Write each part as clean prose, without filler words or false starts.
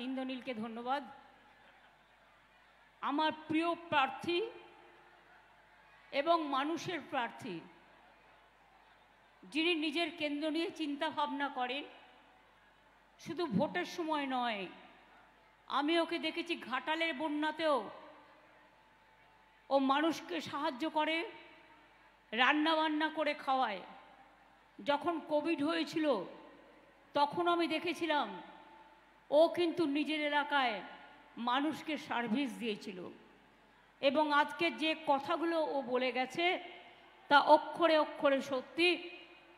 ইন্দ্রনীলকে ধন্যবাদ। আমার প্রিয় প্রার্থী এবং মানুষের প্রার্থী, যিনি নিজের কেন্দ্র নিয়ে চিন্তা ভাবনা করেন, শুধু ভোটের সময় নয়, আমি ওকে দেখেছি ঘাটালের বন্যাতেও ও মানুষকে সাহায্য করে, রান্না বান্না করে খাওয়ায়। যখন কোভিড হয়েছিল তখন আমি দেখেছিলাম ও কিন্তু নিজের এলাকায় মানুষকে সার্ভিস দিয়েছিল। এবং আজকে যে কথাগুলো ও বলে গেছে তা অক্ষরে অক্ষরে সত্যি।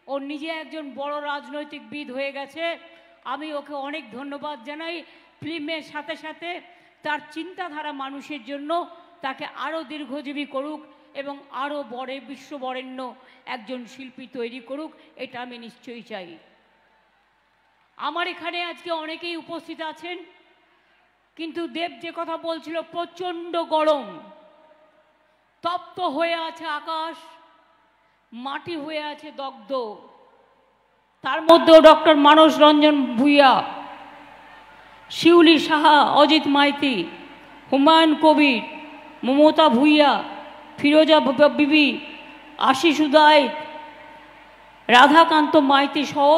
ও নিজে একজন বড় রাজনৈতিকবিদ হয়ে গেছে, আমি ওকে অনেক ধন্যবাদ জানাই। ফিল্মের সাথে সাথে তার চিন্তাধারা মানুষের জন্য তাকে আরও দীর্ঘজীবী করুক এবং আরও বিশ্ববরেণ্য একজন শিল্পী তৈরি করুক, এটা আমি নিশ্চয়ই চাই। আমার এখানে আজকে অনেকেই উপস্থিত আছেন, কিন্তু দেব যে কথা বলছিল, প্রচণ্ড গরম, তপ্ত হয়ে আছে আকাশ, মাটি হয়ে আছে দগ্ধ। তার মধ্যেও ডক্টর মানস রঞ্জন ভূঁইয়া, শিউলি সাহা, অজিত মাইতি, হুমায়ুন কবির, মমতা ভূঁইয়া, ফিরোজা বিবি, আশিস উদয়, রাধাকান্ত মাইতি সহ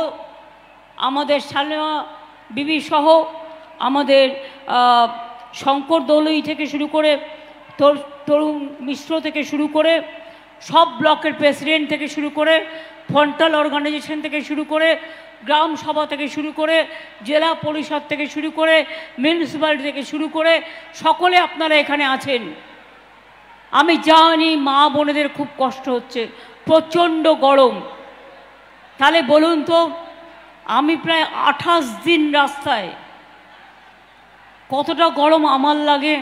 আমাদের সালেমা বিবি সহ আমাদের শঙ্কর দৌলই থেকে শুরু করে তরুণ মিশ্র থেকে শুরু করে সব ব্লকের প্রেসিডেন্ট থেকে শুরু করে ফ্রন্টাল অর্গানাইজেশন থেকে শুরু করে গ্রাম সভা থেকে শুরু করে জেলা পরিষদ থেকে শুরু করে মিউনিসিপ্যালিটি থেকে শুরু করে সকলে আপনারা এখানে আছেন। আমি জানি মা বোনেদের খুব কষ্ট হচ্ছে, প্রচণ্ড গরম। তাহলে বলুন তো, আমি প্রায় 28 দিন রাস্তায়, কতটা গরম আমার লাগে।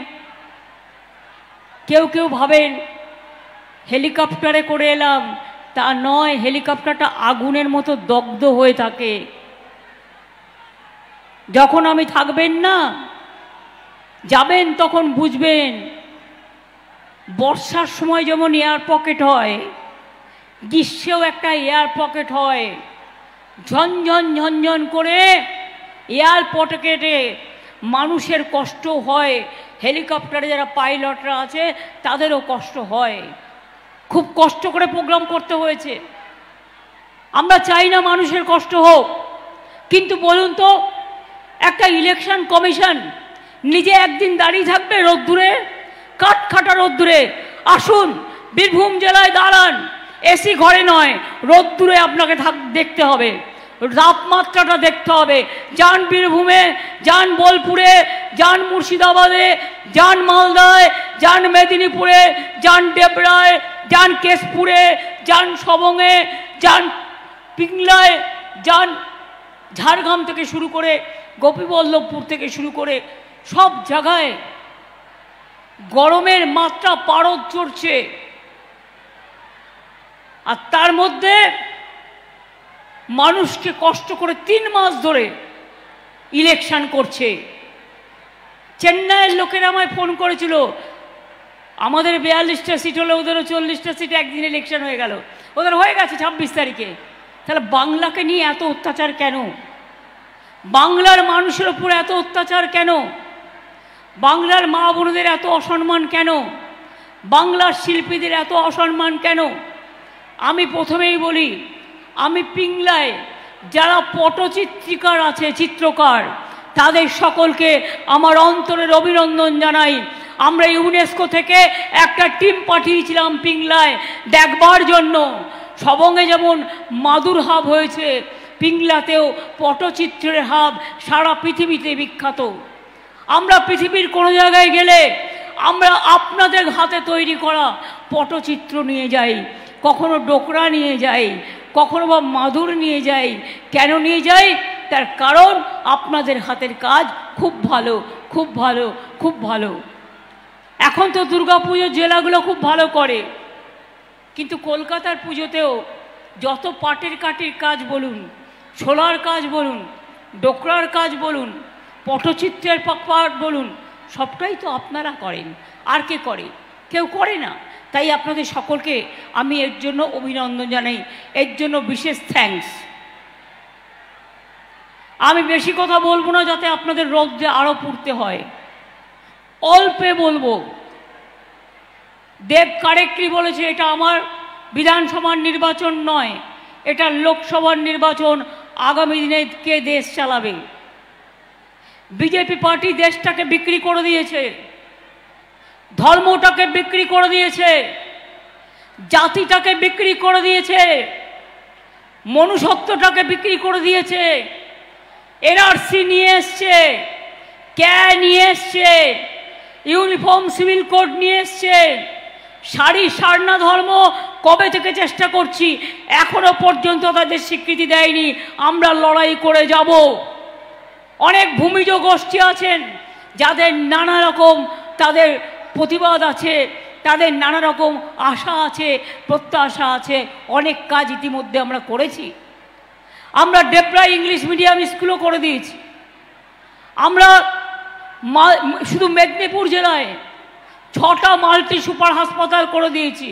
কেউ কেউ ভাবেন হেলিকপ্টারে করে এলাম, তা নয়, হেলিকপ্টারটা আগুনের মতো দগ্ধ হয়ে থাকে। যখন আমি থাকবেন না, যাবেন, তখন বুঝবেন। বর্ষার সময় যেমন এয়ার পকেট হয়, গ্রীষ্মেও একটা এয়ার পকেট হয়। ঝনঝন ঝনঝন করে এয়ার পকেটে মানুষের কষ্ট হয়, হেলিকপ্টারে যারা পাইলটরা আছে তাদেরও কষ্ট হয়। খুব কষ্ট করে প্রোগ্রাম করতে হয়েছে। আমরা চাই না মানুষের কষ্ট হোক, কিন্তু বলুন তো, একটা ইলেকশন কমিশন নিজে একদিন দাঁড়িয়ে থাকবে রোদ্দুরে, কাঠখাটা রোদ্দুরে? আসুন বীরভূম জেলায় দাঁড়ান, এসি ঘরে নয়, রোদ্দুরে আপনাকে দেখতে হবে, তাপমাত্রাটা দেখতে হবে। যান বীরভূমে, যান বোলপুরে, যান মুর্শিদাবাদে, যান মালদায়, যান মেদিনীপুরে, যান ডেবরায়, যান কেশপুরে, যান সবংয়ে, যান পিংলায়, যান ঝাড়গ্রাম থেকে শুরু করে গোপীবল্লভপুর থেকে শুরু করে সব জায়গায় গরমের মাত্রা পারদ চড়ছে। আর তার মধ্যে মানুষকে কষ্ট করে 3 মাস ধরে ইলেকশন করছে। চেন্নাইয়ের লোকেরা আমায় ফোন করেছিল, আমাদের 42টা সিট হলে ওদেরও 40টা সিট একদিন ইলেকশন হয়ে গেল। ওদের হয়ে গেছে 26 তারিখে। তাহলে বাংলাকে নিয়ে এত অত্যাচার কেন? বাংলার মানুষের উপর এত অত্যাচার কেন? বাংলার মা বোনদের এত অসম্মান কেন? বাংলার শিল্পীদের এত অসম্মান কেন? আমি প্রথমেই বলি, আমি পিংলায় যারা পটচিত্রিকার আছে, চিত্রকার, তাদের সকলকে আমার অন্তরের অভিনন্দন জানাই। আমরা ইউনেস্কো থেকে একটা টিম পাঠিয়েছিলাম পিংলায় দেখবার জন্য। সবংয়ে যেমন মাদুর হাব হয়েছে, পিংলাতেও পটচিত্রের হাব সারা পৃথিবীতে বিখ্যাত। আমরা পৃথিবীর কোনো জায়গায় গেলে আমরা আপনাদের হাতে তৈরি করা পটচিত্র নিয়ে যাই, কখনো ডোকরা নিয়ে যাই, কখনো বা মাদুর নিয়ে যাই। কেন নিয়ে যাই? তার কারণ আপনাদের হাতের কাজ খুব ভালো, খুব ভালো, খুব ভালো। এখন তো দুর্গাপুজোর জেলাগুলো খুব ভালো করে, কিন্তু কলকাতার পুজোতেও যত পাটের কাটির কাজ বলুন, ছোলার কাজ বলুন, ডোকরার কাজ বলুন, পটচিত্রের পাট বলুন, সবটাই তো আপনারা করেন। আর কে করে? কেউ করে না। তাই আপনাদের সকলকে আমি এর জন্য অভিনন্দন জানাই, এর জন্য বিশেষ থ্যাঙ্কস। আমি বেশি কথা বলবো না, যাতে আপনাদের রোদ্রে আরও পুড়তে হয়। অল্পে বলবো। দেব কারেক্টলি বলেছে এটা আমার বিধানসভার নির্বাচন নয়, এটা লোকসভার নির্বাচন। আগামী দিনে কে দেশ চালাবে? বিজেপি পার্টি দেশটাকে বিক্রি করে দিয়েছে, ধর্মটাকে বিক্রি করে দিয়েছে, জাতিটাকে বিক্রি করে দিয়েছে, মনুষ্যত্বটাকে বিক্রি করে দিয়েছে। এনআরসি নিয়ে এসছে, ক্যা নিয়ে এসছে, ইউনিফর্ম সিভিল কোড নিয়ে এসছে, শাড়ি সারনা ধর্ম কবে থেকে চেষ্টা করছি, এখনো পর্যন্ত তাদের স্বীকৃতি দেয়নি। আমরা লড়াই করে যাব। অনেক ভূমিজ গোষ্ঠী আছেন যাদের নানা রকম তাদের প্রতিবাদ আছে, তাদের নানা রকম আশা আছে, প্রত্যাশা আছে। অনেক কাজ ইতিমধ্যে আমরা করেছি। আমরা ডেবরা ইংলিশ মিডিয়াম স্কুলও করে দিয়েছি। আমরা শুধু মেদিনীপুর জেলায় 6টা মাল্টি সুপার হাসপাতাল করে দিয়েছি।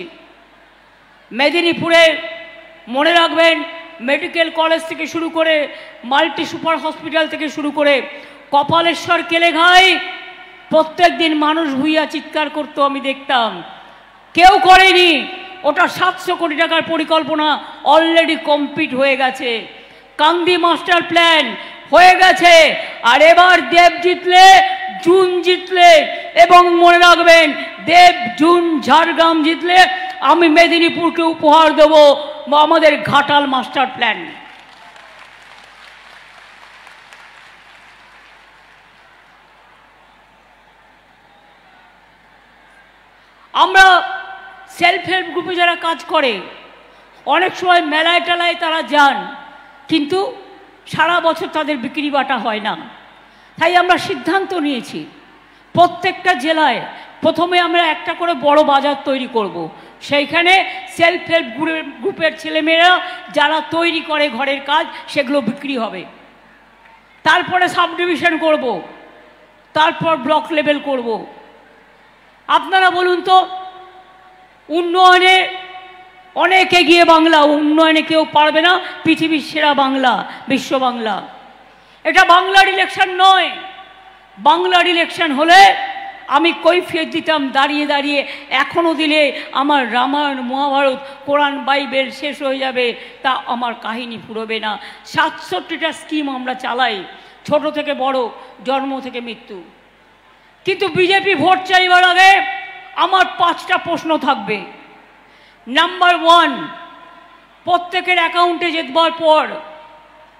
মেদিনীপুরের মনে রাখবেন, মেডিকেল কলেজ থেকে শুরু করে মাল্টি সুপার হসপিটাল থেকে শুরু করে কপালেশ্বর কেলেঘাই প্রত্যেক দিন মানুষ ভুইয়া চিৎকার করতো, আমি দেখতাম। কেউ করেনি। ওটা 700 কোটি টাকার পরিকল্পনা অলরেডি কমপ্লিট হয়ে গেছে। কান্দি মাস্টার প্ল্যান হয়ে গেছে। আর এবার দেব জিতলে, জুন জিতলে, এবং মনে রাখবেন দেব, জুন, ঝাড়গ্রাম জিতলে আমি মেদিনীপুরকে উপহার দেব আমাদের ঘাটাল মাস্টার প্ল্যান। আমরা সেলফ হেল্প গ্রুপে যারা কাজ করে, অনেক সময় মেলায় টেলায় তারা যান, কিন্তু সারা বছর তাদের বিক্রি বাটা হয় না। তাই আমরা সিদ্ধান্ত নিয়েছি প্রত্যেকটা জেলায় প্রথমে আমরা একটা করে বড় বাজার তৈরি করব। সেইখানে সেলফ হেল্প গ্রুপের ছেলেমেয়েরা যারা তৈরি করে ঘরের কাজ, সেগুলো বিক্রি হবে। তারপরে সাব ডিভিশন করব, তারপর ব্লক লেভেল করব। আপনারা বলুন তো, উন্নয়নে অনেক এগিয়ে বাংলা, উন্নয়নে কেউ পারবে না। পৃথিবীর সেরা বাংলা, বিশ্ব বাংলা। এটা বাংলার ইলেকশন নয়। বাংলার ইলেকশন হলে আমি কৈফিয়ত দিতাম দাঁড়িয়ে দাঁড়িয়ে, এখনও দিলে আমার রামায়ণ, মহাভারত, কোরআন, বাইবেল শেষ হয়ে যাবে, তা আমার কাহিনী ফুরবে না। 67টা স্কিম আমরা চালাই, ছোট থেকে বড়, জন্ম থেকে মৃত্যু। কিন্তু বিজেপি ভোট চাইবার আগে আমার 5টা প্রশ্ন থাকবে। নাম্বার 1, প্রত্যেকের অ্যাকাউন্টে যেতবার পর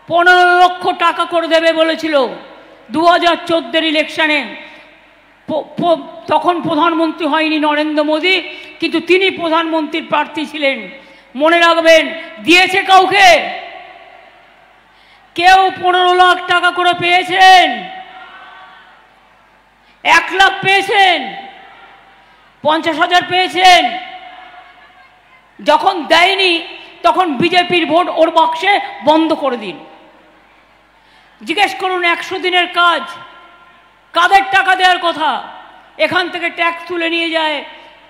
15 লক্ষ টাকা করে দেবে বলেছিল 2014 ইলেকশনে। তখন প্রধানমন্ত্রী হয়নি নরেন্দ্র মোদী, কিন্তু তিনি প্রধানমন্ত্রীর প্রার্থী ছিলেন। মনে রাখবেন, দিয়েছে কাউকে? কেউ 15 লাখ টাকা করে পেয়েছেন? 1 লাখ পেয়েছেন? 50,000 পেয়েছেন? যখন দেয়নি তখন বিজেপির ভোট ওর বাক্সে বন্ধ করে দিন। জিজ্ঞেস করুন 100 দিনের কাজ কাদের টাকা দেওয়ার কথা? এখান থেকে ট্যাক্স তুলে নিয়ে যায়,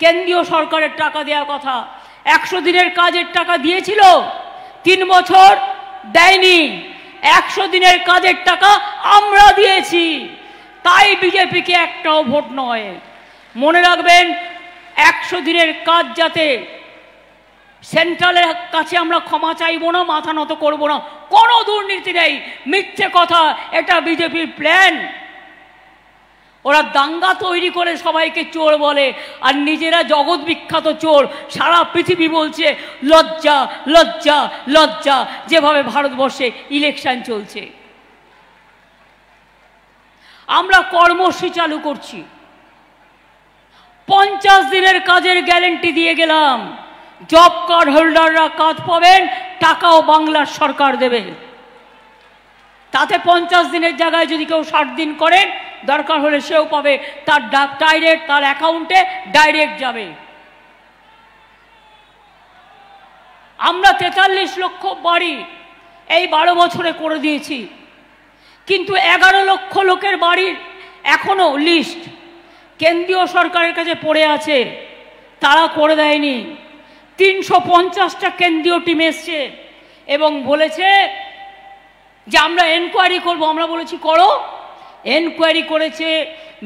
কেন্দ্রীয় সরকারের টাকা দেওয়ার কথা। 100 দিনের কাজের টাকা দিয়েছিল, 3 বছর দেয়নি। 100 দিনের কাজের টাকা আমরা দিয়েছি, তাই বিজেপিকে একটাও ভোট নয়। মনে রাখবেন, 100 দিনের কাজ যাতে সেন্ট্রালের কাছে আমরা ক্ষমা চাইব না, মাথা নত করব না। কোনো দুর্নীতি নেই, মিথ্যে কথা, এটা বিজেপির প্ল্যান। ওরা দাঙ্গা তৈরি করে সবাইকে চোর বলে, আর নিজেরা জগৎ বিখ্যাত চোর। সারা পৃথিবী বলছে লজ্জা, লজ্জা, লজ্জা, যেভাবে ভারতবর্ষে ইলেকশন চলছে। আমরা কর্মসূচি চালু করছি। 50 দিনের কাজের গ্যারেন্টি দিয়ে গেলাম। জব কার্ড হোল্ডাররা কাজ পাবেন, টাকাও বাংলার সরকার দেবে। তাতে 50 দিনের জায়গায় যদি কেউ 60 দিন করেন, দরকার হলে সেও পাবে, তার ডাইরেক্ট তার অ্যাকাউন্টে ডাইরেক্ট যাবে। আমরা 43 লক্ষ বাড়ি এই 12 বছরে করে দিয়েছি, কিন্তু 11 লক্ষ লোকের বাড়ির এখনো লিস্ট কেন্দ্রীয় সরকারের কাছে পড়ে আছে, তারা করে দেয়নি। 350টা কেন্দ্রীয় টিম এসছে এবং বলেছে যে আমরা এনকোয়ারি করব। আমরা বলেছি করো। এনকোয়ারি করেছে,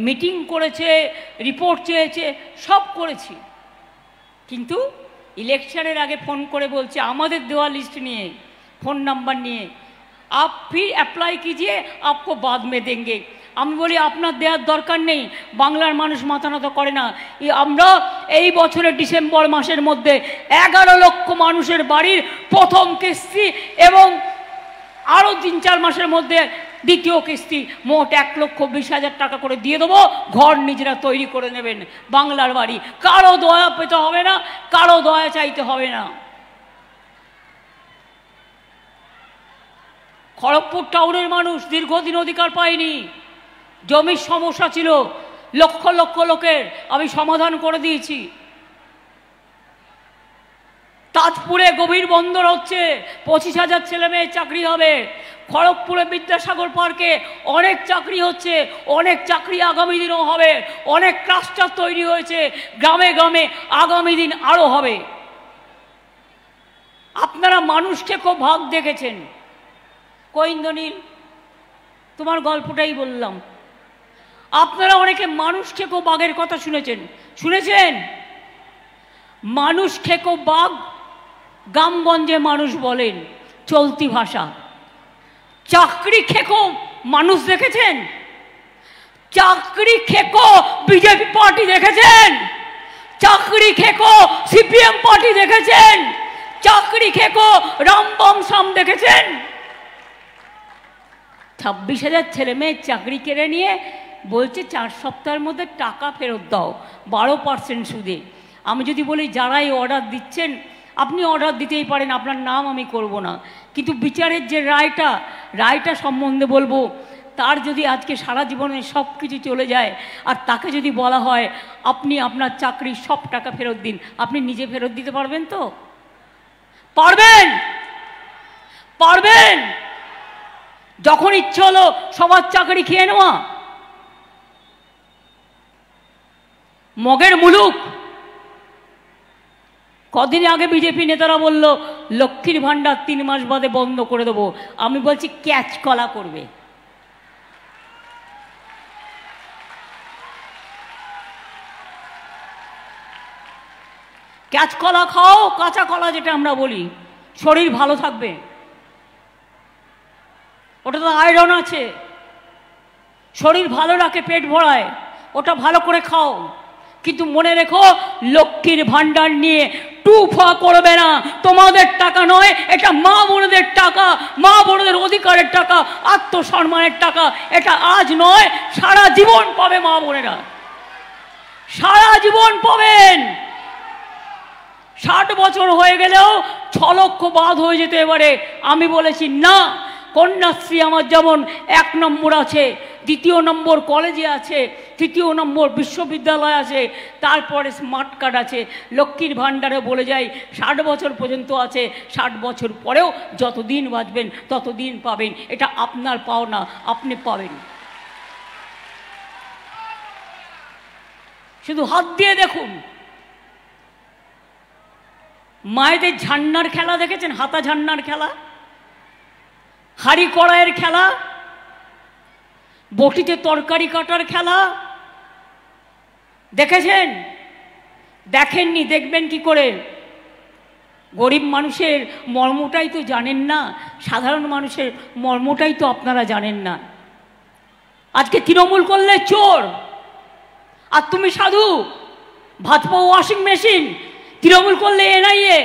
মিটিং করেছে, রিপোর্ট চেয়েছে, সব করেছি। কিন্তু ইলেকশনের আগে ফোন করে বলছে আমাদের দেওয়া লিস্ট নিয়ে, फोन नंबर নিয়ে, आप फिर अप्लाई कीजिए, आपको बाद में देंगे। আমি বলি আপনার দেওয়ার দরকার নেই, বাংলার মানুষ মাথা নত করে না। আমরা এই বছরের ডিসেম্বর মাসের মধ্যে 11 লক্ষ মানুষের বাড়ির প্রথম কিস্তি এবং আরও 3-4 মাসের মধ্যে দ্বিতীয় কিস্তি মোট 1,20,000 টাকা করে দিয়ে দেবো। ঘর নিজেরা তৈরি করে নেবেন, বাংলার বাড়ি। কারো দয়া পেতে হবে না, কারো দয়া চাইতে হবে না। খড়গপুর টাউনের মানুষ দীর্ঘদিন অধিকার পায়নি, জমির সমস্যা ছিল লক্ষ লক্ষ লোকের, আমি সমাধান করে দিয়েছি। তাজপুরে গভীর বন্দর হচ্ছে, 25,000 ছেলে মেয়ের চাকরি হবে। খড়গপুরে বিদ্যাসাগর পার্কে অনেক চাকরি হচ্ছে, অনেক চাকরি আগামী দিনও হবে। অনেক ক্লাস্টার তৈরি হয়েছে গ্রামে গ্রামে, আগামী দিন আরও হবে। আপনারা মানুষকে খুব ভাগ দেখেছেন। কৈন্দনীল, তোমার গল্পটাই বললাম। আপনারা অনেকে মানুষ খেকো বাঘের কথা শুনেছেন, শুনেছেন? মানুষ খেকো বাঘ গ্রামগঞ্জে মানুষ বলেন, চলতি ভাষা। চাকরি খেকো মানুষ দেখেছেন? চাকরি খেকো বিজেপি পার্টি দেখেছেন? চাকরি খেকো সিপিএম পার্টি দেখেছেন? চাকরি খেকো রামবম সাম দেখেছেন? 26,000 ছেলে মেয়ের চাকরি কেড়ে নিয়ে বলছে 4 সপ্তাহের মধ্যে টাকা ফেরত দাও 12% সুদে। আমি যদি বলি যারাই অর্ডার দিচ্ছেন, আপনি অর্ডার দিতেই পারেন, আপনার নাম আমি করব না, কিন্তু বিচারের যে রায়টা সম্বন্ধে বলবো, তার যদি আজকে সারা জীবনে সব কিছু চলে যায় আর তাকে যদি বলা হয় আপনি আপনার চাকরির সব টাকা ফেরত দিন, আপনি নিজে ফেরত দিতে পারবেন তো? পারবেন? পারবেন? যখন ইচ্ছে হলো সবার চাকরি খেয়ে নেওয়া। মগের মুলুক। কদিন আগে বিজেপি নেতারা বলল লক্ষ্মীর ভান্ডার 3 মাস বাদে বন্ধ করে দেবো। আমি বলছি ক্যাচ কলা করবে। ক্যাচ কলা খাও, কাঁচা কলা যেটা আমরা বলি, শরীর ভালো থাকবে। ওটা তো আয়রন আছে, শরীর ভালো রাখে, পেট ভরায়, ওটা ভালো করে খাও। কিন্তু মনে রেখো, লক্ষ্মীর ভান্ডার নিয়ে টুফা করবে না। তোমাদের টাকা নয়, এটা মা বোনদের টাকা, মা বোনদের অধিকারের টাকা, আত্মসম্মানের টাকা। এটা আজ নয়, সারা জীবন পাবে মা বোনেরা, সারা জীবন পাবেন। 60 বছর হয়ে গেলেও 6 লক্ষ বাদ হয়ে যেতে এবারে। আমি বলেছি না, কন্যাশ্রী আমার যেমন 1 নম্বর আছে, 2 নম্বর কলেজে আছে, 3 নম্বর বিশ্ববিদ্যালয় আছে, তারপরে স্মার্ট কার্ড আছে। লক্ষ্মীর ভাণ্ডারে বলে যাই 60 বছর পর্যন্ত আছে, 60 বছর পরেও যতদিন বাঁচবেন ততদিন পাবেন। এটা আপনার পাওনা, আপনি পাবেন। শুধু হাত দিয়ে দেখুন, মায়েদের ঝান্নার খেলা দেখেছেন? হাতা ঝান্নার খেলা, হাড়ি কড়াইয়ের খেলা, বটিতে তরকারি কাটার খেলা দেখেছেন? দেখেননি, দেখবেন কি করে? গরিব মানুষের মর্মটাই তো জানেন না, সাধারণ মানুষের মর্মটাই তো আপনারা জানেন না। আজকে তৃণমূল করলে চোর আর তুমি সাধু, ভাত পাও ওয়াশিং মেশিন। তৃণমূল করলে এনআইএ,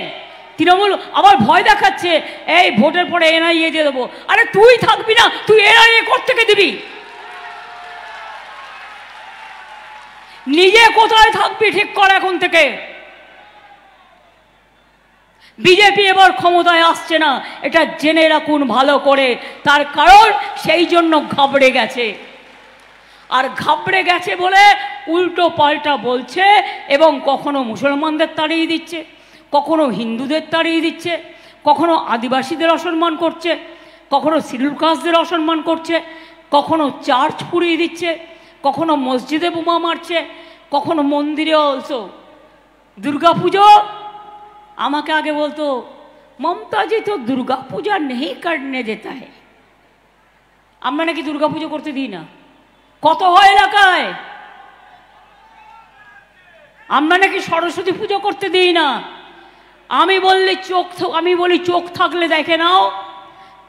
তৃণমূল আবার ভয় দেখাচ্ছে এই ভোটের পরে এনআইএ দিয়ে দেবো। আরে তুই থাকবি না, তুই এনআইএ কোত্থেকে দিবি? নিজে কোথায় থাকবি ঠিক কর এখন থেকে। বিজেপি এবার ক্ষমতায় আসছে না, এটা জেনে রাখুন ভালো করে। তার কারণ সেই জন্য ঘাবড়ে গেছে, আর ঘাবড়ে গেছে বলে উল্টো পাল্টা বলছে, এবং কখনো মুসলমানদের তাড়িয়ে দিচ্ছে, কখনো হিন্দুদের তাড়িয়ে দিচ্ছে, কখনো আদিবাসীদের অসম্মান করছে, কখনো শিডিউল কাস্টদের অসম্মান করছে, কখনো চার্চ পুড়িয়ে দিচ্ছে, কখনো মসজিদে বোমা মারছে, কখনো মন্দিরে অলসো। দুর্গা পুজো আমাকে আগে বলতো মমতাজি তো দুর্গা পূজা নেই করনে দেতা है। আমরা নাকি দুর্গাপুজো করতে দিই না। কত হয় এলাকায়? আমরা নাকি সরস্বতী পুজো করতে দিই না। আমি বলি চোখ থাকলে দেখে নাও,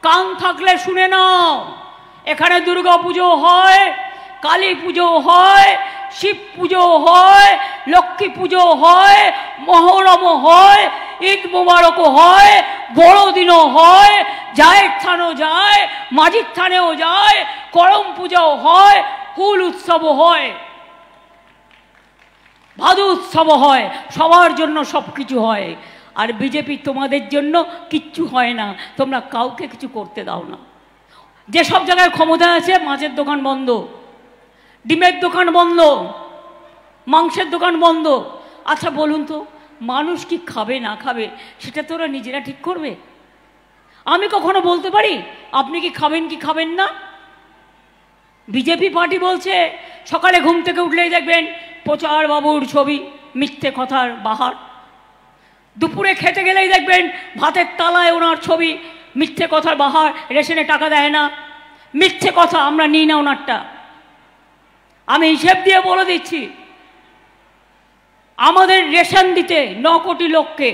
কান থাকলে শুনে নাও। এখানে দুর্গা পুজো হয়, কালী পুজো হয়, শিব পুজো হয়, লক্ষ্মী পুজো হয়, মহরমও হয়, ঈদ মোবারকও হয়, বড়দিনও হয়, জায়ের থানও যায়, মাঝির থানেও যায়, করম পূজাও হয়, হুল উৎসবও হয়, ভাদু উৎসবও হয়, সবার জন্য সব কিছু হয়। আর বিজেপি তোমাদের জন্য কিচ্ছু হয় না, তোমরা কাউকে কিছু করতে দাও না। যেসব জায়গায় ক্ষমতা আছে মাছের দোকান বন্ধ, ডিমের দোকান বন্ধ, মাংসের দোকান বন্ধ। আচ্ছা বলুন তো, মানুষ কি খাবে না খাবে সেটা তো ওরা নিজেরা ঠিক করবে? আমি কখনো বলতে পারি আপনি কি খাবেন কি খাবেন না? বিজেপি পার্টি বলছে সকালে ঘুম থেকে উঠলেই দেখবেন প্রচার বাবুর ছবি, মিথ্যে কথার বাহার। দুপুরে খেতে গেলেই দেখবেন ভাতের তালায় ওনার ছবি, মিথ্যে কথার বাহার। রেশনে টাকা দেয় না, মিথ্যে কথা, আমরা নিই না ওনারটা। আমি হিসেব দিয়ে বলে দিচ্ছি, আমাদের রেশন দিতে 9 কোটি লোককে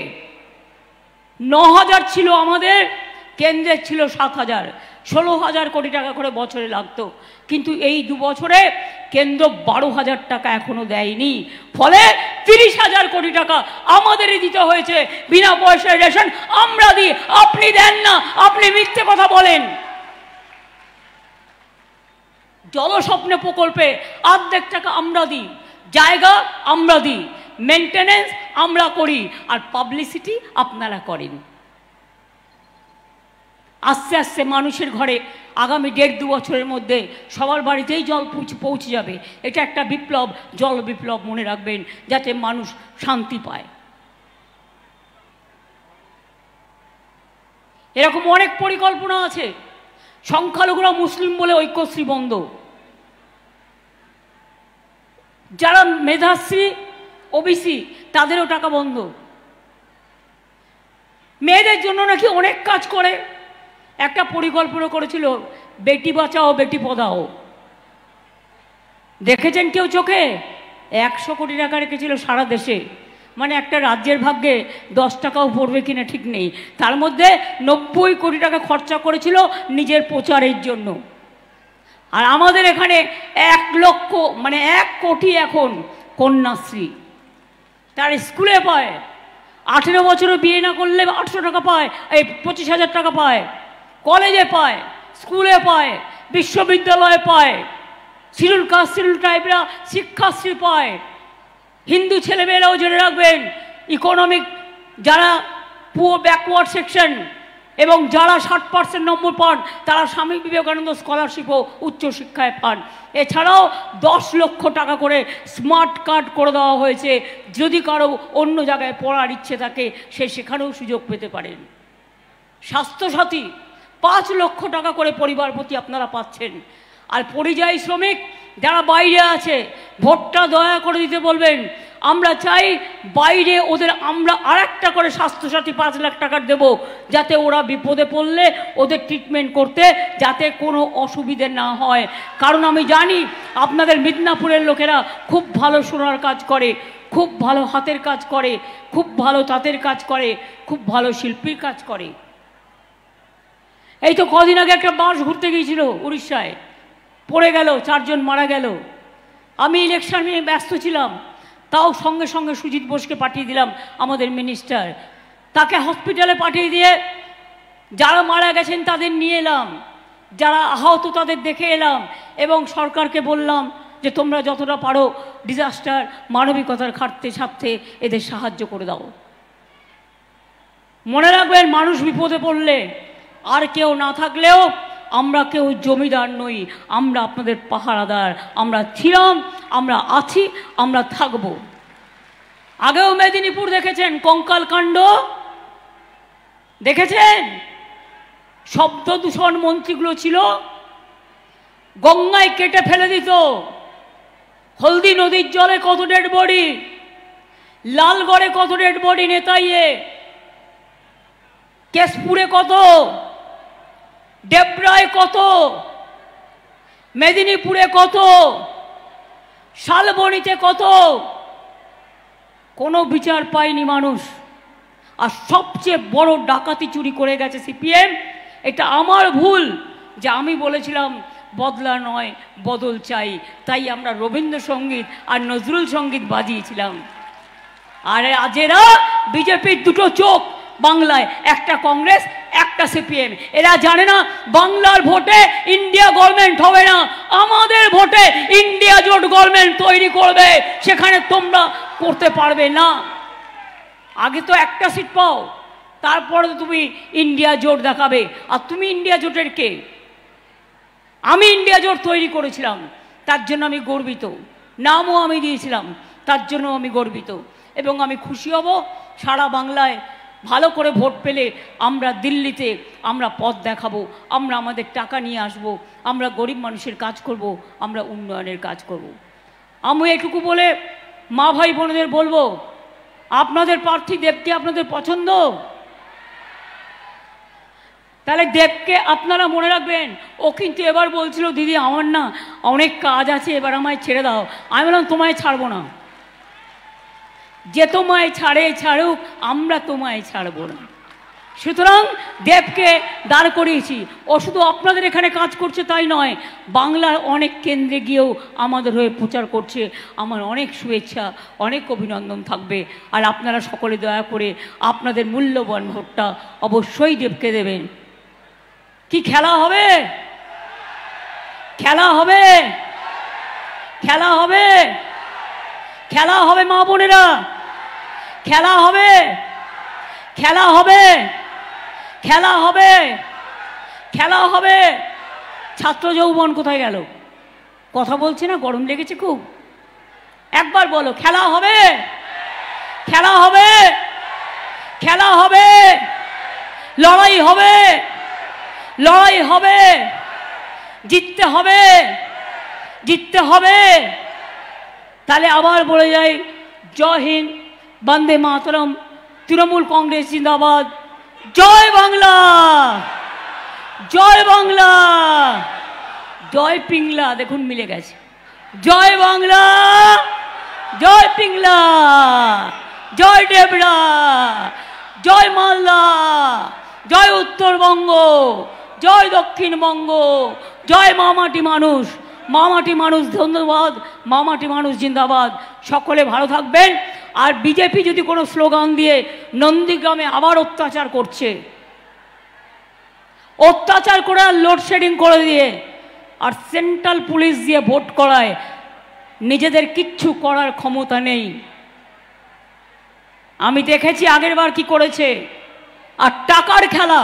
9,000 ছিল আমাদের, কেন্দ্রের ছিল 7,000, 16,000 কোটি টাকা করে বছরে লাগতো। কিন্তু এই 2 বছরে কেন্দ্র 12,000 টাকা এখনো দেয়নি। ফলে 30,000 কোটি টাকা আমাদেরই দিতে হয়েছে বিনা পয়সায় রেশন। আমরা দিই, আপনি দেন না, আপনি মিথ্যে কথা বলেন। জলস্বপ্নে প্রকল্পে অর্ধেক টাকা আমরা দিই, জায়গা আমরা দিই, মেনটেনেন্স আমরা করি, আর পাবলিসিটি আপনারা করেন। আস্তে আস্তে মানুষের ঘরে আগামী 1.5-2 বছরের মধ্যে সবার বাড়িতেই জল পৌঁছে যাবে। এটা একটা বিপ্লব, জল বিপ্লব মনে রাখবেন, যাতে মানুষ শান্তি পায়। এরকম অনেক পরিকল্পনা আছে। সংখ্যালঘুরা মুসলিম বলে ঐক্যশ্রী বন্ধ, যারা মেধাশ্রী ওবিসি তাদেরও টাকা বন্ধ। মেয়েদের জন্য নাকি অনেক কাজ করে। একটা পরিকল্পনা করেছিল বেটি বাঁচাও বেটি পড়াও, দেখেছেন কেউ চোখে? 100 কোটি টাকা রেখেছিল সারা দেশে, মানে একটা রাজ্যের ভাগ্যে 10 টাকাও পড়বে কিনা ঠিক নেই। তার মধ্যে 90 কোটি টাকা খরচা করেছিল নিজের প্রচারের জন্য। আর আমাদের এখানে 1 কোটি এখন কন্যাশ্রী, তার স্কুলে পায়। 18 বছরও বিয়ে না করলে 800 টাকা পায়, এই 25,000 টাকা পায়, কলেজে পায়, স্কুলে পায়, বিশ্ববিদ্যালয়ে পায়, শিডিউল কাস্ট শিডিউল ট্রাইবরা শিক্ষাশ্রী পায়। হিন্দু ছেলেমেয়েরাও জেনে রাখবেন, ইকোনমিক যারা পুয়ার ব্যাকওয়ার্ড সেকশন এবং যারা 60% নম্বর পান তারা স্বামী বিবেকানন্দ স্কলারশিপও উচ্চশিক্ষায় পান। এছাড়াও 10 লক্ষ টাকা করে স্মার্ট কার্ড করে দেওয়া হয়েছে, যদি কারো অন্য জায়গায় পড়ার ইচ্ছে থাকে সে সেখানেও সুযোগ পেতে পারেন। স্বাস্থ্যসাথী 5 লক্ষ টাকা করে পরিবার প্রতি আপনারা পাচ্ছেন। আর পরিযায়ী শ্রমিক যারা বাইরে আছে, ভোটটা দয়া করে দিতে বলবেন। আমরা চাই বাইরে ওদের আমরা আরেকটা করে স্বাস্থ্যসাথী 5 লাখ টাকার দেব, যাতে ওরা বিপদে পড়লে ওদের ট্রিটমেন্ট করতে যাতে কোনো অসুবিধে না হয়। কারণ আমি জানি আপনাদের মিদনাপুরের লোকেরা খুব ভালো সোনার কাজ করে, খুব ভালো হাতের কাজ করে, খুব ভালো তাঁতের কাজ করে, খুব ভালো শিল্পীর কাজ করে। এই তো কদিন আগে একটা বাস ঘুরতে গিয়েছিল উড়িষ্যায়, পড়ে গেল, 4 জন মারা গেল। আমি ইলেকশন নিয়ে ব্যস্ত ছিলাম, তাও সঙ্গে সঙ্গে সুজিত বোসকে পাঠিয়ে দিলাম আমাদের মিনিস্টার। তাকে হসপিটালে পাঠিয়ে দিয়ে যারা মারা গেছেন তাদের নিয়ে এলাম, যারা আহত তাদের দেখে এলাম, এবং সরকারকে বললাম যে তোমরা যতটা পারো ডিজাস্টার মানবিকতার খাটতে ছাড়তে এদের সাহায্য করে দাও। মনে রাখবেন, মানুষ বিপদে পড়লে আর কেউ না থাকলেও আমরা কেউ জমিদার নই, আমরা আপনাদের পাহারাদার। আমরা ছিলাম, আমরা আছি, আমরা থাকব। আগেও মেদিনীপুর দেখেছেন, কঙ্কাল কাণ্ড দেখেছেন। শব্দ দূষণ মন্ত্রীগুলো ছিল, গঙ্গায় কেটে ফেলে দিত। হলদি নদীর জলে কত ডেড বডি, লালগড়ে কত ডেড বডি, নেতাইয়ে, কেশপুরে কত, ডেবরায় কত, মেদিনীপুরে কত, শালবনীতে কত, কোনো বিচার পায়নি মানুষ। আর সবচেয়ে বড় ডাকাতি চুরি করে গেছে সিপিএম। এটা আমার ভুল যে আমি বলেছিলাম বদলা নয় বদল চাই, তাই আমরা রবীন্দ্রসঙ্গীত আর নজরুল সঙ্গীত বাজিয়েছিলাম। আর আজেরা বিজেপির দুটো চোখ বাংলায়, একটা কংগ্রেস একটা সিপিএম। এরা জানে না বাংলার ভোটে ইন্ডিয়া গভর্নমেন্ট হবে না, আমাদের ভোটে ইন্ডিয়া জোট গভর্নমেন্ট তৈরি করবে, সেখানে তোমরা করতে পারবে না। আগে তো একটা সিট পাও, তারপরে তুমি ইন্ডিয়া জোট দেখাবে। আর তুমি ইন্ডিয়া জোটের কে? আমি ইন্ডিয়া জোট তৈরি করেছিলাম, তার জন্য আমি গর্বিত। নামও আমি দিয়েছিলাম, তার জন্য আমি গর্বিত। এবং আমি খুশি হব সারা বাংলায় ভালো করে ভোট পেলে আমরা দিল্লিতে আমরা পথ দেখাবো, আমরা আমাদের টাকা নিয়ে আসব, আমরা গরিব মানুষের কাজ করব, আমরা উন্নয়নের কাজ করব। আমি এটুকু বলে মা ভাই বোনদের বলবো, আপনাদের প্রার্থী দেবকে আপনাদের পছন্দ? তাহলে দেবকে আপনারা মনে রাখবেন। ও কিন্তু এবার বলছিল দিদি আমার না অনেক কাজ আছে, এবার আমায় ছেড়ে দাও। আমি বললাম তোমায় ছাড়বো না, যে তোমায় ছাড়ে ছাড়ুক, আমরা তোমায় ছাড়বো না। সুতরাং দেবকে দাঁড় করিয়েছি। ও শুধু আপনাদের এখানে কাজ করছে তাই নয়, বাংলার অনেক কেন্দ্রে গিয়েও আমাদের হয়ে প্রচার করছে। আমার অনেক শুভেচ্ছা, অনেক অভিনন্দন থাকবে। আর আপনারা সকলে দয়া করে আপনাদের মূল্যবান ভোটটা অবশ্যই দেবকে দেবেন। কি খেলা হবে? খেলা হবে, খেলা হবে, খেলা হবে মা বোনেরা, খেলা হবে, খেলা হবে, খেলা হবে, খেলা হবে। ছাত্র যৌবন কোথায় গেল? কথা বলছে না? গরম লেগেছে খুব? একবার বলো, খেলা হবে, খেলা হবে, খেলা হবে, লড়াই হবে, লড়াই হবে, জিততে হবে, জিততে হবে। তাহলে আবার বলে যাই, জয় হিন্দ, বন্দে মাতরম, তৃণমূল কংগ্রেস জিন্দাবাদ, জয় বাংলা, জয় বাংলা, জয় পিংলা। দেখুন মিলে গেছে, জয় বাংলা, জয় পিংলা, জয় ডেবরা, জয় মালদা, জয় উত্তরবঙ্গ, জয় দক্ষিণবঙ্গ, জয় মামাটি মানুষ, মামাটি মানুষ ধন্যবাদ, মামাটি মানুষ জিন্দাবাদ। সকলে ভালো থাকবেন। আর বিজেপি যদি কোনো স্লোগান দিয়ে নন্দীগ্রামে আবার অত্যাচার করছে, অত্যাচার করে আর লোডশেডিং করে দিয়ে আর সেন্ট্রাল পুলিশ দিয়ে ভোট করায়, নিজেদের কিচ্ছু করার ক্ষমতা নেই। আমি দেখেছি আগের বার কি করেছে। আর টাকার খেলা,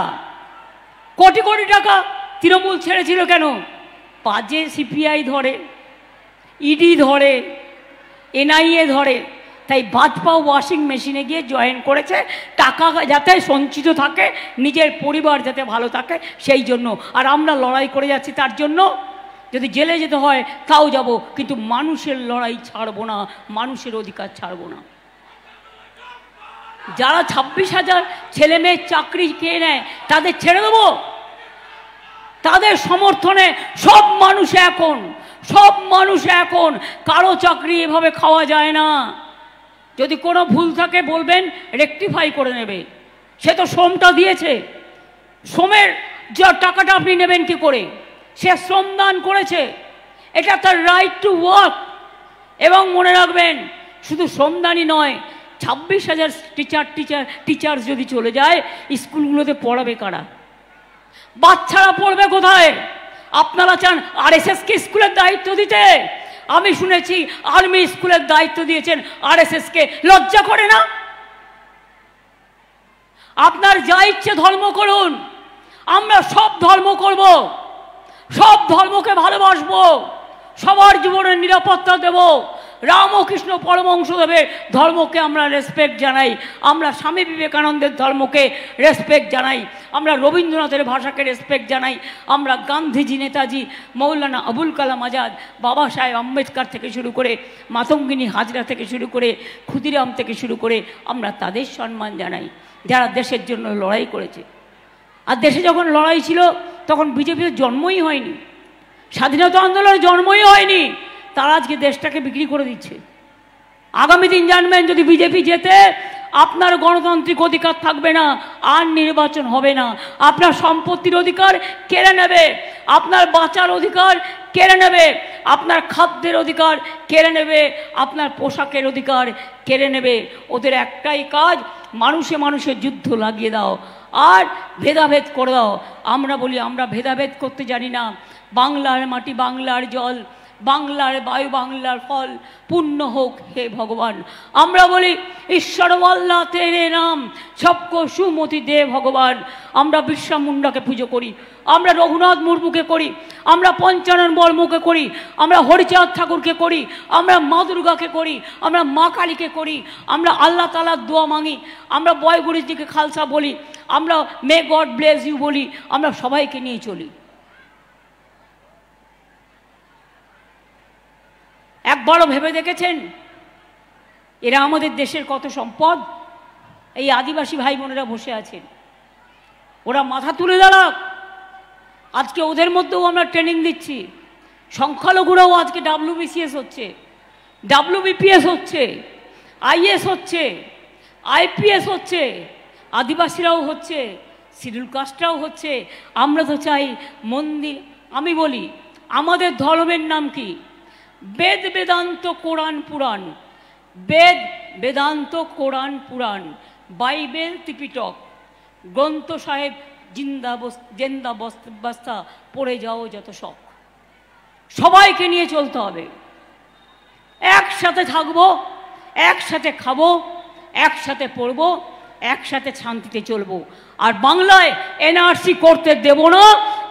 কোটি কোটি টাকা তৃণমূল ছেড়েছিল কেন? বাজে সিপিআই ধরে, ইডি ধরে, এনআইএ ধরে, তাই ভাজপা ওয়াশিং মেশিনে গিয়ে জয়েন করেছে, টাকা যাতে সঞ্চিত থাকে, নিজের পরিবার যাতে ভালো থাকে সেই জন্য। আর আমরা লড়াই করে যাচ্ছি তার জন্য। যদি জেলে যেতে হয় তাও যাব, কিন্তু মানুষের লড়াই ছাড়বো না, মানুষের অধিকার ছাড়বো না। যারা 26,000 ছেলে মেয়ের চাকরি খেয়ে নেয় তাদের ছেড়ে দেবো? তাদের সমর্থনে সব মানুষ এখন, সব মানুষ এখন, কারো চাকরি এভাবে খাওয়া যায় না। যদি কোনো ভুল থাকে বলবেন, রেকটিফাই করে নেবে। সে তো শ্রমটা দিয়েছে, শ্রমের যে টাকাটা আপনি নেবেন কি করে? সে শ্রমদান করেছে, এটা তার রাইট টু ওয়ার্ক। এবং মনে রাখবেন, শুধু শ্রমদানই নয়, 26,000 টিচার্স যদি চলে যায়, স্কুলগুলোতে পড়াবে কারা? বাচ্চারা পড়বে কোথায়? আপনারা চান আরএসএসকে স্কুলের দায়িত্ব দিতে? আমি শুনেছি আর্মি স্কুলের দায়িত্ব দিয়েছেন আরএসএসকে। লজ্জা করে না? আপনার যা ইচ্ছে ধর্ম করুন, আমরা সব ধর্ম করব, সব ধর্মকে ভালোবাসবো, সবার জীবনের নিরাপত্তা দেব। রামকৃষ্ণ পরমহংসদেবের ধর্মকে আমরা রেসপেক্ট জানাই, আমরা স্বামী বিবেকানন্দের ধর্মকে রেসপেক্ট জানাই, আমরা রবীন্দ্রনাথের ভাষাকে রেসপেক্ট জানাই, আমরা গান্ধীজি, নেতাজি, মৌলানা আবুল কালাম আজাদ, বাবা সাহেব আম্বেদকর থেকে শুরু করে মাতঙ্গিনী হাজরা থেকে শুরু করে ক্ষুদিরাম থেকে শুরু করে আমরা তাদের সম্মান জানাই, যারা দেশের জন্য লড়াই করেছে। আর দেশে যখন লড়াই ছিল তখন বিজেপির জন্মই হয়নি। স্বাধীনতা আন্দোলনের জন্মই হয়নি, তারা আজকে দেশটাকে বিক্রি করে দিচ্ছে। আগামী দিন জানবেন, যদি বিজেপি জেতে আপনার গণতান্ত্রিক অধিকার থাকবে না, আর নির্বাচন হবে না। আপনার সম্পত্তির অধিকার কেড়ে নেবে, আপনার বাঁচার অধিকার কেড়ে নেবে, আপনার খাদ্যের অধিকার কেড়ে নেবে, আপনার পোশাকের অধিকার কেড়ে নেবে। ওদের একটাই কাজ, মানুষে মানুষের যুদ্ধ লাগিয়ে দাও আর ভেদাভেদ করে দাও। আমরা বলি আমরা ভেদাভেদ করতে জানি না। বাংলার মাটি, বাংলার জল, বাংলার বায়ু, বাংলার ফল পূর্ণ হোক হে ভগবান। আমরা বলি ঈশ্বর আল্লাহ তেরে নাম সবকো সুমতি দে ভগবান। আমরা বিরসা মুন্ডাকে পুজো করি, আমরা রঘুনাথ মুর্মুকে করি, আমরা পঞ্চানন বর্মকে করি, আমরা হরিচাঁদ ঠাকুরকে করি, আমরা মা দুর্গাকে করি, আমরা মা কালীকে করি, আমরা আল্লাহ তাআলার দোয়া মাঙি, আমরা বয় গুরুজিকে খালসা বলি, আমরা মে গড ব্লেস ইউ বলি, আমরা সবাইকে নিয়ে চলি। একবারও ভেবে দেখেছেন এরা আমাদের দেশের কত সম্পদ? এই আদিবাসী ভাই বোনেরা বসে আছেন, ওরা মাথা তুলে দাঁড়াক। আজকে ওদের মধ্যেও আমরা ট্রেনিং দিচ্ছি। সংখ্যালঘুরাও আজকে WBCS হচ্ছে, WBPS হচ্ছে, IAS হচ্ছে, IPS হচ্ছে, আদিবাসীরাও হচ্ছে, শিডিউল কাস্টরাও হচ্ছে। আমরা তো চাই মন্দির। আমি বলি আমাদের ধর্মের নাম কি? বেদ বেদান্ত কোরআন পুরাণ, বেদ বেদান্ত কোরআন পুরাণ, বাইবেল ত্রিপিটক, গ্রন্থ সাহেব জিন্দা বস্তা পড়ে যাও যত শখ। সবাইকে নিয়ে চলতে হবে, একসাথে থাকবো, একসাথে খাবো, একসাথে পড়বো, একসাথে শান্তিতে চলবো। আর বাংলায় NRC করতে দেব না,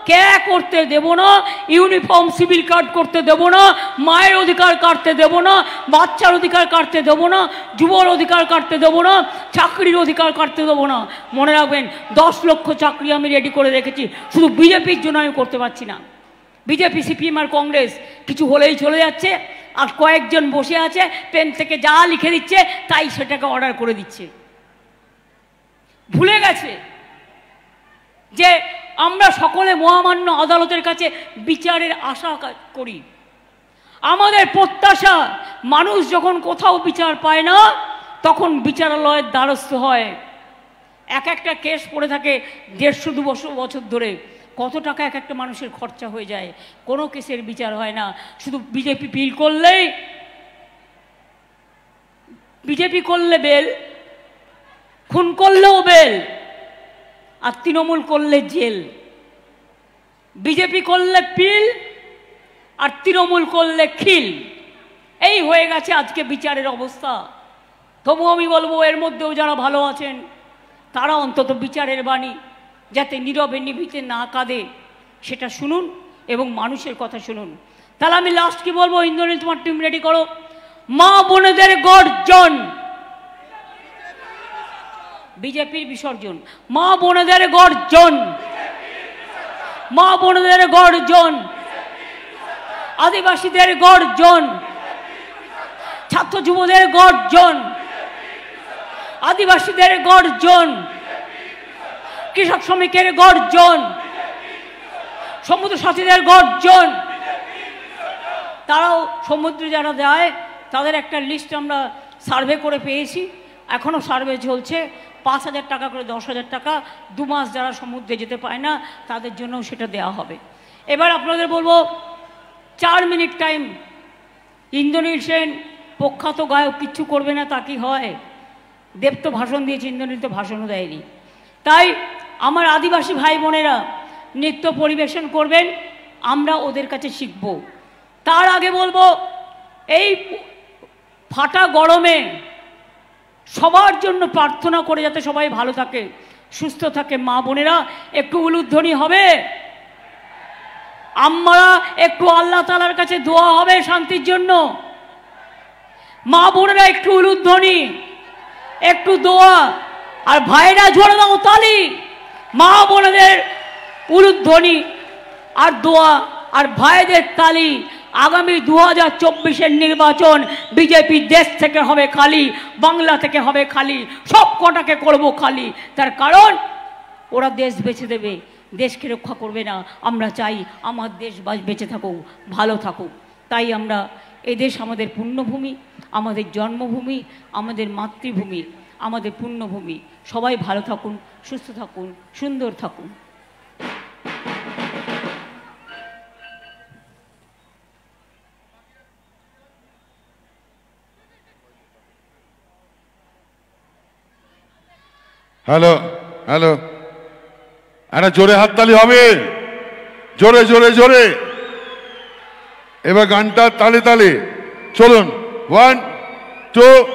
কে করতে দেব না, ইউনিফর্ম সিভিল কার্ড করতে দেব না, মায়ের অধিকার কাটতে দেব না, বাচ্চার অধিকার কাটতে দেব না, যুবর অধিকার কাটতে দেব না, চাকরির অধিকার কাটতে দেব না। মনে রাখবেন 10 লক্ষ চাকরি আমি রেডি করে রেখেছি, শুধু বিজেপির জন্য আমি করতে পারছি না। বিজেপি, CPM আর কংগ্রেস কিছু হলেই চলে যাচ্ছে, আর কয়েকজন বসে আছে পেন থেকে যা লিখে দিচ্ছে তাই সেটাকে অর্ডার করে দিচ্ছে। ভুলে গেছে যে আমরা সকলে মহামান্য আদালতের কাছে বিচারের আশা করি। আমাদের প্রত্যাশা মানুষ যখন কোথাও বিচার পায় না তখন বিচারালয়ের দ্বারস্থ হয়। এক একটা কেস পড়ে থাকে 150-200 বছর ধরে। কত টাকা এক একটা মানুষের খরচা হয়ে যায়, কোনো কেসের বিচার হয় না। শুধু বিজেপি বিল করলেই, বিজেপি করলে বেল, খুন করলেও বেল, আর তৃণমূল করলে জেল। বিজেপি করলে পিল আর তৃণমূল করলে খিল। এই হয়ে গেছে আজকে বিচারের অবস্থা। তবু আমি বলবো এর মধ্যেও যারা ভালো আছেন তারা অন্তত বিচারের বাণী যাতে নীরবে নিভৃতে না কাঁদে সেটা শুনুন এবং মানুষের কথা শুনুন। তাহলে আমি লাস্ট কি বলবো? ইন্দ্রনীল, তোমার টিম রেডি করো। মা বোনেদের গর্জন, বিজেপির বিসর্জন। মা বোনেদের গর্জন, মা বোনেদের গর্জন, আদিবাসীদের গর্জন, ছাত্র যুবদের গর্জন, আদিবাসীদের গর্জন, কৃষক শ্রমিকের গর্জন, সমুদ্র সাথীদের গর্জন। তারাও সমুদ্রে যারা যায় তাদের একটা লিস্ট আমরা সার্ভে করে পেয়েছি, এখনও সার্ভে চলছে। 5,000 টাকা করে, 10,000 টাকা 2 মাস যারা সমুদ্রে যেতে পায় না তাদের জন্যও সেটা দেওয়া হবে। এবার আপনাদের বলবো 4 মিনিট টাইম। ইন্দ্রনীল সেন প্রখ্যাত গায়ক, কিচ্ছু করবে না তা কি হয়? দেব তো ভাষণ দিয়েছে, ইন্দ্রনীল তো ভাষণও দেয়নি। তাই আমার আদিবাসী ভাই বোনেরা নৃত্য পরিবেশন করবেন, আমরা ওদের কাছে শিখব। তার আগে বলবো এই ফাটা গরমে সবার জন্য প্রার্থনা করে যাতে সবাই ভালো থাকে, সুস্থ থাকে। মা বোনেরা একটু উলুধ্বনি হবে, আমরা একটু আল্লাহ তাআলার কাছে দোয়া হবে শান্তির জন্য। মা বোনেরা একটু উলুধ্বনি, একটু দোয়া। আর ভাইরা জোরে দাও তালি। মা বোনেদের উলুধ্বনি আর দোয়া আর ভাইদের তালি। আগামী 2024-এর নির্বাচন বিজেপি দেশ থেকে হবে খালি, বাংলা থেকে হবে খালি, সব কটাকে করবো খালি। তার কারণ ওরা দেশ বেছে দেবে, দেশকে রক্ষা করবে না। আমরা চাই আমার দেশ বেঁচে থাকুক, ভালো থাকুক। তাই আমরা এদেশ আমাদের পুণ্যভূমি, আমাদের জন্মভূমি, আমাদের মাতৃভূমি, আমাদের পুণ্যভূমি। সবাই ভালো থাকুন, সুস্থ থাকুন, সুন্দর থাকুন। হ্যালো হ্যালো, একটা জোরে হাততালি হবে, জোরে জোরে জোরে। এবার গানটা তালে তালে চলুন। 1 2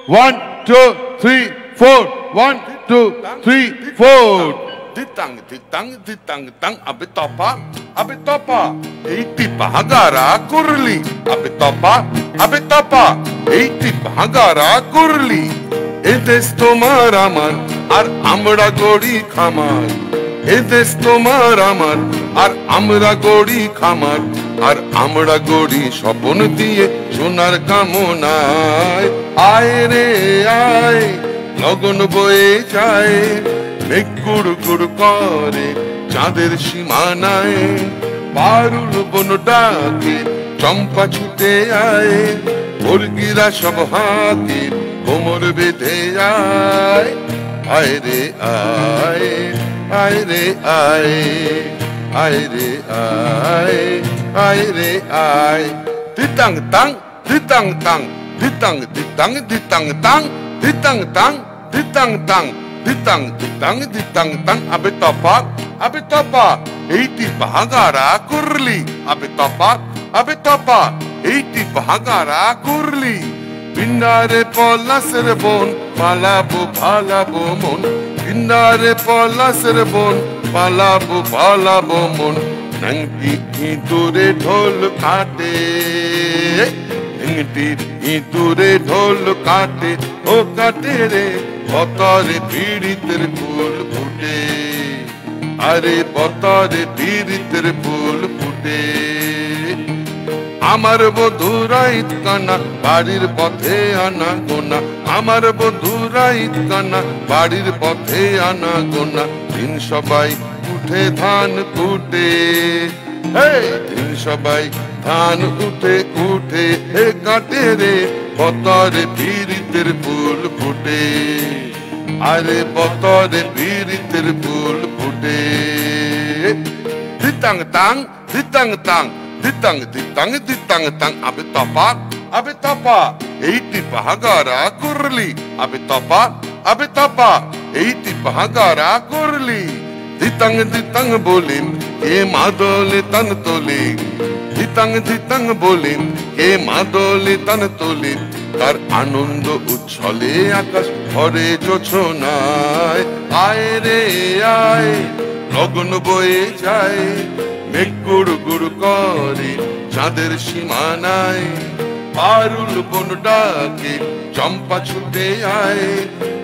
1 2 3 4 1 2 3 4 ditang ditang ditang tang abitopa abitopa eiti bahagara kurli abitopa eiti bahagara kurli edes tomar amar ar amra gori khamar edes tomar amar ar amra gori khamar আর আমরা গড়ি স্বপ্ন দিয়ে সোনার কামনায়। আয় রে আয় লগন বয়ে যায়, মেঘ গুড় গুড় করে চাঁদের সীমানায়। পারুল বন ডাকে চম্পা ছুটে আয়, মুরগিরা সব হাতে কোমর বেঁধে যায়। আয় রে আয়, আয় রে আয়, আয় রে আয়, আয় রে আয়। ditang tang ditang tang ditang ditang ditang tang ditang tang ditang tang ditang ditang ditang tang abitopa eiti bahagara kurli abitopa eiti bahagara kurli বিন্দারে পলাশের বন পালাবো পালাবো মন বিন্দারে পলাশের বন পালাবো পালাবো মন নংটি ইঁদুরে ঢোল কাটে নংটি ইঁদুরে ঢোল কাটে ও কাটে রে বতরে পীড়িতের ফুল ফুটে আরে বতরে পীড়িতের ফুল ফুটে আমার বধুরা ইতকানা বাড়ির পথে আনা গোনা আমার বধুরা ইতকানা বাড়ির পথে আনা গোনা দিন সবাই উঠে ধান কুটে দিন সবাই ধান উঠে উঠে হে কাটে রে বতরে পীড়িতের ফুল ফুটে আরে বতরে পীড়িতের ফুল ফুটে ditang tang ditang tang ditang ditang ditang tang abitopa eiti bahagara kurli abitopa eiti bahagara kurli ditang ditang bolim ke madole tan tole ditang ditang bolim ke madole tan tole তার আনন্দ উচ্ছলে আকাশ ভরে জোছনায় আয় রে আয় লগন বয়ে যায় মেঘ গুড় গুড় করে চাঁদের সীমানায় পারুল বন ডাকে চম্পা ছুটে আয়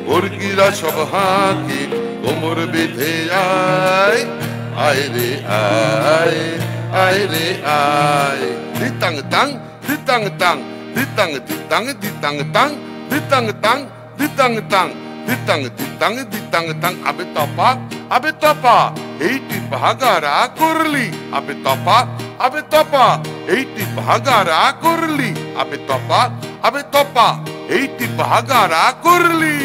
মুরগিরা সব হাঁকে কোমর বেঁধে আয় আয় রে আয় আয় রে আয় ditang tang ditang tang ditang ditang ditang tang ditang tang ditang tang ditang ditang ditang tang abitopa eiti bahagara kurli abitopa eiti bahagara kurli abitopa eiti bahagara kurli